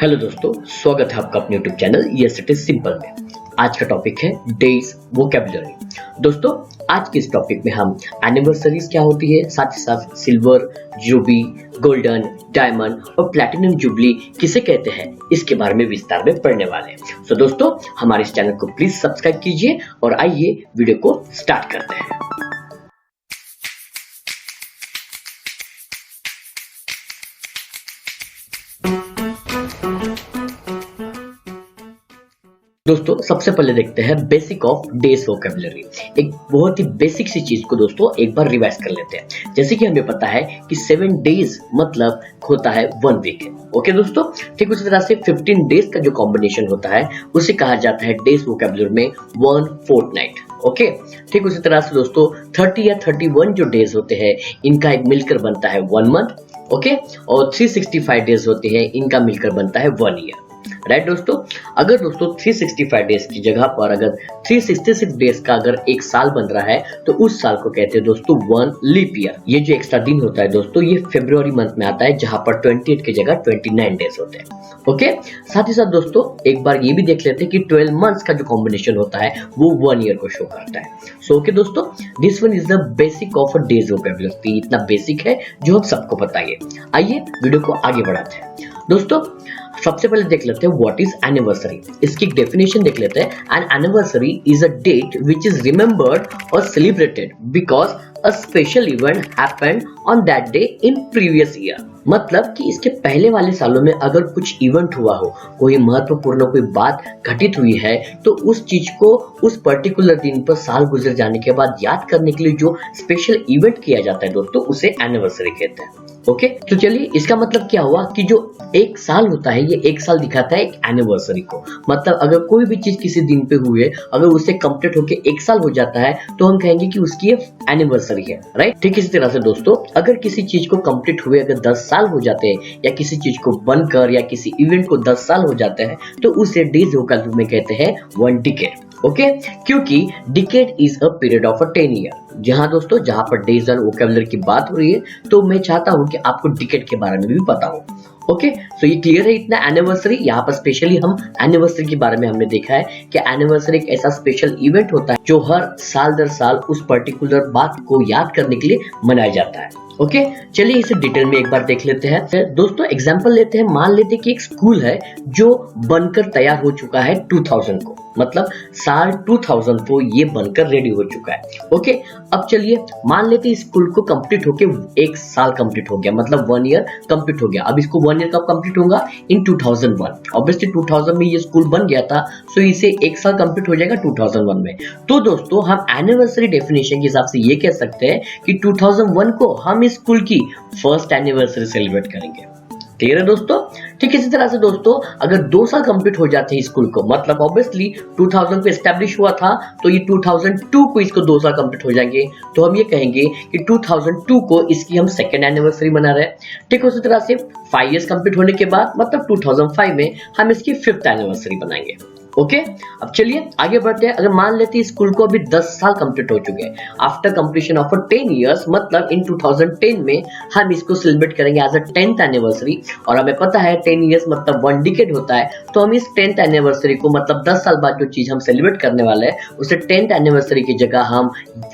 Hello दोस्तों, स्वागत है आपका अपने YouTube channel yes it is simple में। आज का टॉपिक है डेज वोकैबुलरी। दोस्तों, आज के इस टॉपिक में हम एनिवर्सरीज क्या होती है, साथ ही साथ सिल्वर, जुबली, गोल्डन, डायमंड और प्लैटिनम जुबली किसे कहते हैं, इसके बारे में विस्तार में पढ़ने वाले हैं। तो दोस्तों, हमारे इस चैनल को प्लीज सब्सक्राइब कीजिए और आइए वीडियो को स्टार्ट करते हैं। दोस्तों, सबसे पहले देखते हैं बेसिक ऑफ डेज वोकैबुलरी। एक बहुत ही बेसिक सी चीज को दोस्तों एक बार रिवाइज कर लेते हैं। जैसे कि हमें पता है कि 7 डेज मतलब होता है 1 वीक। ओके दोस्तों, ठीक उसी तरह से 15 डेज का जो कॉम्बिनेशन होता है उसे कहा जाता है डेज वोकैबुलरी में 1 फोर्टनाइट। ओके, ठीक उसी तरह से दोस्तों 30 या 31 जो डेज होते हैं इनका एक मिलकर बनता है 1 मंथ। ओके, और 365 डेज होते हैं इनका मिलकर बनता है 1 ईयर। राइट दोस्तों, अगर दोस्तों 365 डेज की जगह पर अगर 366 डेज का अगर एक साल बन रहा है तो उस साल को कहते हैं दोस्तों 1 लीप ईयर। ये जो एक्स्ट्रा दिन होता है दोस्तों ये फरवरी मंथ में आता है जहां पर 28 की जगह 29 डेज होते हैं। ओके, साथ ही साथ दोस्तों एक बार ये भी देख लेते हैं कि 12 मंथ्स का जो कॉम्बिनेशन होता है वो 1 ईयर को शो करता है। सो ओके दोस्तों, this one is the basic of a days vocabulary. इतना बेसिक है जो हम सबको पता है। आइए वीडियो को आगे बढ़ाते हैं। दोस्तों, सबसे पहले देख लेते हैं व्हाट इज एनिवर्सरी। इसकी डेफिनेशन देख लेते हैं। An anniversary is a date which is remembered और celebrated because a special event happened on that day in previous year. मतलब कि इसके पहले वाले सालों में अगर कुछ इवेंट हुआ हो, कोई महत्वपूर्ण कोई बात घटित हुई है, तो उस चीज को उस पर्टिकुलर दिन पर साल गुजर जाने के बाद याद करने के लिए जो स्पेशल इवेंट किया जाता है दोस्तों उसे एनिवर्सरी कहते हैं। ओके, तो चलिए इसका मतलब क्या हुआ कि जो एक साल होता है ये एक साल दिखाता है एक एनिवर्सरी को। मतलब अगर कोई भी चीज किसी दिन पे हुई है, अगर उससे कंप्लीट होके एक साल हो जाता है तो हम कहेंगे कि उसकी ये एनिवर्सरी है। राइट, ठीक इसी तरह से दोस्तों अगर किसी चीज को कंप्लीट हुए अगर 10 साल हो जाते हैं या किसी चीज को बनकर या किसी इवेंट को 10 साल हो जाते हैं तो उसे डेज वोकैबुलरी में कहते हैं 1 डिकेड। ओके, क्योंकि decade is a period of 10 year. जहां दोस्तों जहां पर डेज एंड वोकैबुलरी की बात हो रही है तो मैं चाहता हूं कि आपको डिकेड के बारे में भी पता हो। ओके, सो ये क्लियर है इतना एनिवर्सरी। यहाँ पर स्पेशली हम एनिवर्सरी के बारे में हमने देखा है कि एनिवर्सरी एक ऐसा स्पेशल इवेंट होता है जो हर साल दर साल उस पर्टिकुलर बात को याद करने के लिए मनाया जाता है। ओके, चलिए इसे डिटेल में एक बार देख लेते हैं। दोस्तों एग्जांपल लेते हैं। मान लेते हैं कि एक स्कूल है जो बनकर तैयार हो चुका है 2000 को, मतलब साल 2000 को ये बनकर रेडी हो चुका है। ओके, अब चलिए मान लेते हैं स्कूल को कंप्लीट होके एक साल कंप्लीट हो गया, मतलब 1 ईयर कंप्लीट हो गया। अब इसको 1 ईयर कब कंप्लीट होगा? इन 2001। ऑब्वियसली 2000 में ये स्कूल बन गया था, सो इसे एक साल कंप्लीट हो जाएगा 2001 में। तो दोस्तों हम एनिवर्सरी डेफिनेशन के हिसाब से ये कह सकते हैं कि 2001 को हम इस स्कूल की फर्स्ट एनिवर्सरी सेलिब्रेट करेंगे। क्लियर है दोस्तों? ठीक इसी तरह से दोस्तों अगर 2 साल कंप्लीट हो जाते हैं स्कूल को, मतलब ऑब्वियसली 2000 पे एस्टैब्लिश हुआ था तो ये 2002 को इसको 2 साल कंप्लीट हो जाएंगे, तो हम ये कहेंगे कि 2002 को इसकी हम सेकेंड एनिवर्सरी मना रहे हैं। ठीक उसी तरह से 5 इयर्स कंप्लीट होने के बाद मतलब 2005 में हम इसकी 5th एनिवर्सरी बनाएंगे। ओके, अब चलिए आगे बढ़ते हैं। अगर मान लेते हैं स्कूल को अभी 10 साल कंप्लीट हो चुके हैं, आफ्टर कंप्लीशन ऑफ 10 इयर्स मतलब इन 2010 में हम इसको सेलिब्रेट करेंगे एज अ 10th एनिवर्सरी। और हमें पता है 10 इयर्स मतलब 1 डिकेड होता है, तो हम इस 10th एनिवर्सरी को मतलब 10 साल बाद जो चीज हम सेलिब्रेट करने वाले हैं उसे 10th एनिवर्सरी की जगह हम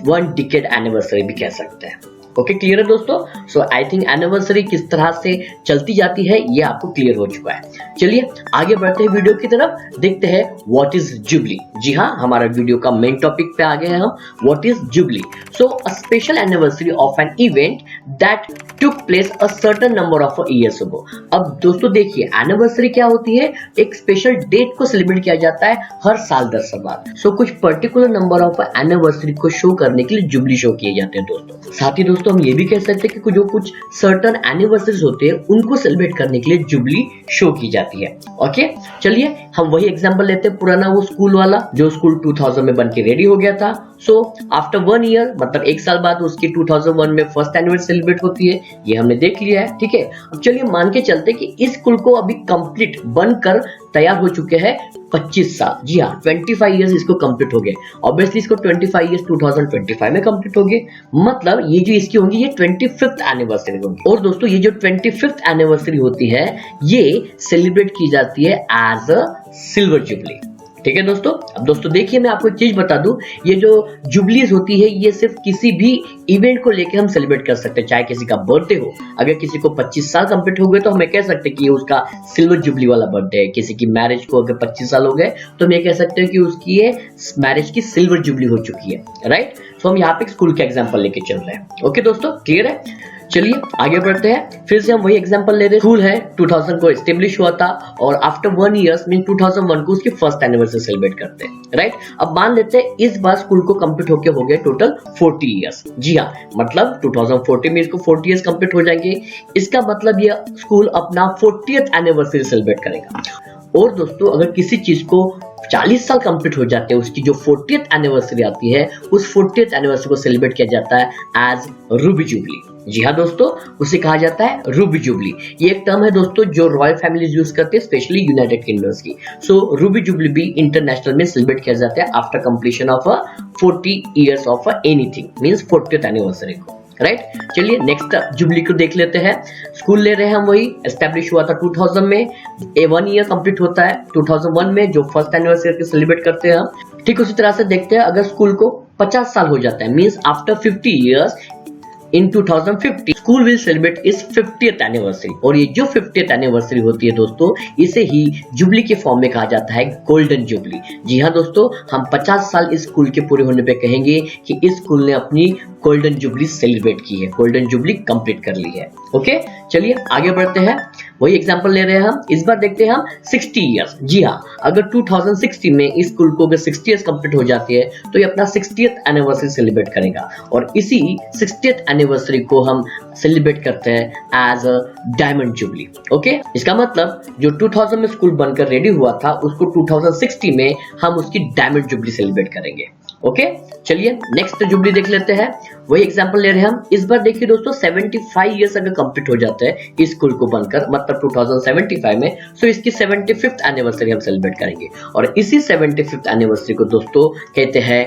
1 डिकेड एनिवर्सरी भी कह सकते हैं। ओके, क्लियर है दोस्तों? सो आई थिंक एनिवर्सरी किस तरह से चलती जाती है ये आपको क्लियर हो चुका है। चलिए आगे बढ़ते हैं वीडियो की तरफ, देखते हैं व्हाट इज जुबली। जी हाँ, हमारा वीडियो का मेन टॉपिक पे आ गए हैं हम। What is jubilee? So a special anniversary of an event that took place a certain number of years ago. अब दोस्तों देखिए एनिवर्सरी क्या होती है? एक स्पेशल डेट को सेलिब्रेट किया जाता है हर साल 10 साल बाद। सो कुछ पर्टिकुलर नंबर ऑफ एनिवर्सरी को शो करने के लिए जुबली शो किए जाते हैं दोस्तों। साथ ही दोस्तों हम ये भी कह सकते हैं कि जो कुछ सर्टेन एनिवर्सरीज होते हैं उनको सेलिब्रेट करने के लिए जुबली शो की जाती है। ओके, चलिए हम वही एग्जांपल लेते हैं, पुराना वो स्कूल वाला जो स्कूल 2000 में बनके रेडी हो गया था। सो आफ्टर 1 ईयर मतलब एक साल बाद उसकी 2001 में फर्स्ट एनिवर्सरी सेलिब्रेट होती है, ये हमने देख लिया है। ठीक है, अब चलिए मान के चलते कि इस स्कूल को अभी कंप्लीट बनकर तैयार हो चुके हैं 25 साल, जी हाँ 25 इयर्स इसको कंप्लीट हो गए। ऑब्वियसली इसको 25 इयर्स 2025 में कंप्लीट हो गए, मतलब ये जो इसकी होंगी ये 25th एनिवर्सरी होगी। और दोस्तों ये जो 25th एनिवर्सरी होती है ये सेलिब्रेट की जाती है एज अ सिल्वर जुबली। ठीक है दोस्तों। अब दोस्तों देखिए मैं आपको एक चीज बता दूं, ये जो जुबलीज होती है ये सिर्फ किसी भी इवेंट को लेके हम सेलिब्रेट कर सकते हैं, चाहे किसी का बर्थडे हो। अगर किसी को 25 साल कंप्लीट हो गए तो हमें कह सकते हैं कि ये उसका सिल्वर जुबली वाला बर्थडे है। किसी की मैरिज को अगर 25 साल हो गए तो हम ये कह सकते हैं कि उसकी ये मैरिज की सिल्वर जुबली हो चुकी है, राइट। सो हम यहाँ पे स्कूल का एग्जाम्पल लेके चल रहे हैं। ओके दोस्तों, क्लियर है। चलिए आगे बढ़ते हैं। फिर से हम वही एग्जांपल ले रहे हैं। स्कूल है 2000 को एस्टेब्लिश हुआ था और आफ्टर 1 ईयर्स मीन 2001 को उसकी फर्स्ट एनिवर्सरी सेलिब्रेट करते हैं, राइट। अब मान लेते हैं इस बार स्कूल को कंप्लीट होके हो गए टोटल 40 इयर्स। जी हाँ, मतलब 2040 में इसको 40 इयर्स कंप्लीट हो जाएंगे। इसका मतलब ये स्कूल अपना 40th एनिवर्सरी सेलिब्रेट करेगा। और दोस्तों अगर किसी चीज को 40 साल कंप्लीट हो जाते हैं, उसकी जो 40th एनिवर्सरी आती है उस 40th एनिवर्सरी को सेलिब्रेट किया जाता है एज रूबी जुबली। जी हाँ दोस्तों, उसे कहा जाता है रूबी जुबली। ये एक टर्म है दोस्तों जो रॉयल फैमिलीज यूज करते हैं, स्पेशली यूनाइटेड किंगडम्स की। सो रूबी जुबली भी इंटरनेशनल में सेलिब्रेट किया जाता है after completion of 40 years of anything, means 40th anniversary को, राइट। चलिए नेक्स्ट जुबली को देख लेते हैं। स्कूल ले रहे हैं हम, वही एस्टेब्लिश हुआ था 2000 में, 1 ईयर कंप्लीट होता है 2001 में जो फर्स्ट एनिवर्सरी सेलिब्रेट करते हैं हम। ठीक उसी तरह से देखते हैं अगर स्कूल को 50 साल हो जाता है, means after 50 years in 2050 school will celebrate इस 50th एनिवर्सरी। और ये जो 50th एनिवर्सरी होती है दोस्तों, इसे ही जुबली के फॉर्म में कहा जाता है गोल्डन जुबली। जी हाँ दोस्तों, हम 50 साल इस स्कूल के पूरे होने पे कहेंगे कि इस स्कूल ने अपनी गोल्डन जुबली सेलिब्रेट की है, गोल्डन जुबली कंप्लीट कर ली है। ओके चलिए आगे बढ़ते हैं। वही एग्जांपल ले रहे हैं हम, इस बार देखते हैं हम 60 इयर्स। जी हाँ, अगर 2060 में इस स्कूल को अगर 60 इयर्स कंप्लीट हो जाती है तो ये अपना 60th एनिवर्सरी सेलिब्रेट करेगा। और इसी 60th एनिवर्सरी को हम सेलिब्रेट करते हैं as a diamond jubilee. Okay, इसका मतलब जो 2000 में स्कूल बनकर रेडी हुआ था उसको 2060 में हम उसकी डायमंड जुबली सेलिब्रेट करेंगे। ओके चलिए नेक्स्ट जुबली देख लेते हैं। वही एग्जांपल ले रहे हैं हम, इस बार देखिए दोस्तों 75 इयर्स अगर कंप्लीट हो जाते हैं इस स्कूल को बनकर, मतलब 2075 में, सो इसकी 75th एनिवर्सरी हम सेलिब्रेट करेंगे। और इसी 75th एनिवर्सरी को दोस्तों कहते हैं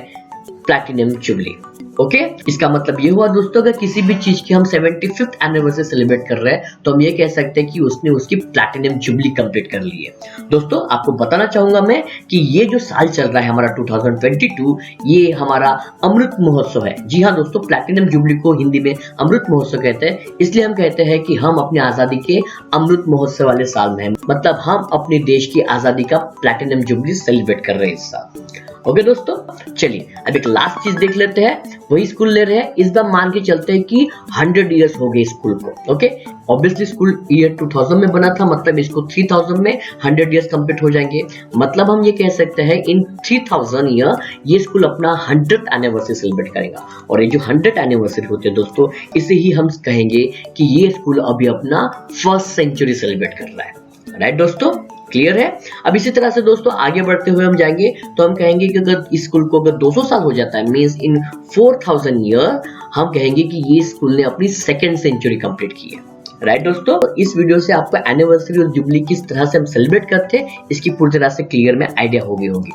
प्लैटिनम जुबली। ओके, इसका मतलब ये हुआ दोस्तों अगर किसी भी चीज की हम 75th एनिवर्सरी सेलिब्रेट कर रहे हैं तो हम ये कह सकते हैं कि उसने उसकी प्लैटिनम जुबली कंप्लीट कर ली है। दोस्तों आपको बताना चाहूंगा मैं कि ये जो साल चल रहा है हमारा 2022, ये हमारा अमृत महोत्सव है। जी हाँ दोस्तों, प्लैटिनम जुबली को हिंदी में अमृत महोत्सव कहते हैं, इसलिए हम कहते हैं कि हम अपनी आजादी के अमृत महोत्सव वाले साल में हैं, मतलब हम अपने देश की आजादी का प्लैटिनम जुबली सेलिब्रेट कर रहे हैं इस साल। ओके दोस्तों, चलिए अब एक लास्ट चीज देख लेते हैं। वही स्कूल ले रहे हैं, इस बार मान के चलते हैं कि 100 इयर्स हो गए स्कूल को। ओके, ऑब्वियसली स्कूल ईयर 2000 में बना था, मतलब इसको 3000 में 100 इयर्स कंप्लीट हो जाएंगे। मतलब हम ये कह सकते हैं इन 3000 ईयर ये स्कूल अपना 100th एनिवर्सरी सेलिब्रेट करेगा। और ये जो 100th एनिवर्सरी होती है दोस्तों, इसे ही हम कहेंगे कि ये स्कूल अभी अपना फर्स्ट सेंचुरी सेलिब्रेट कर रहा है। राइट दोस्तों, क्लियर है। अब इसी तरह से दोस्तों आगे बढ़ते हुए हम जाएंगे तो हम कहेंगे कि अगर इस स्कूल को अगर 200 साल हो जाता है, मींस इन 4000 ईयर, हम कहेंगे कि ये स्कूल ने अपनी सेकेंड सेंचुरी कंप्लीट की है। राइट दोस्तों, इस वीडियो से आपको एनिवर्सरी और जुबली किस तरह से हम सेलिब्रेट करते हैं इसकी पूरी तरह से क्लियर में आइडिया हो गई होगी।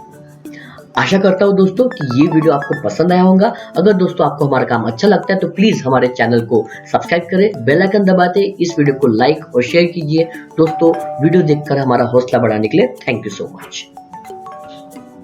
आशा करता हूं दोस्तों कि ये वीडियो आपको पसंद आया होगा। अगर दोस्तों आपको हमारा काम अच्छा लगता है तो प्लीज हमारे चैनल को सब्सक्राइब करें, बेल आइकन दबाते, इस वीडियो को लाइक और शेयर कीजिए। दोस्तों वीडियो देखकर हमारा हौसला बढ़ाने के लिए थैंक यू सो मच।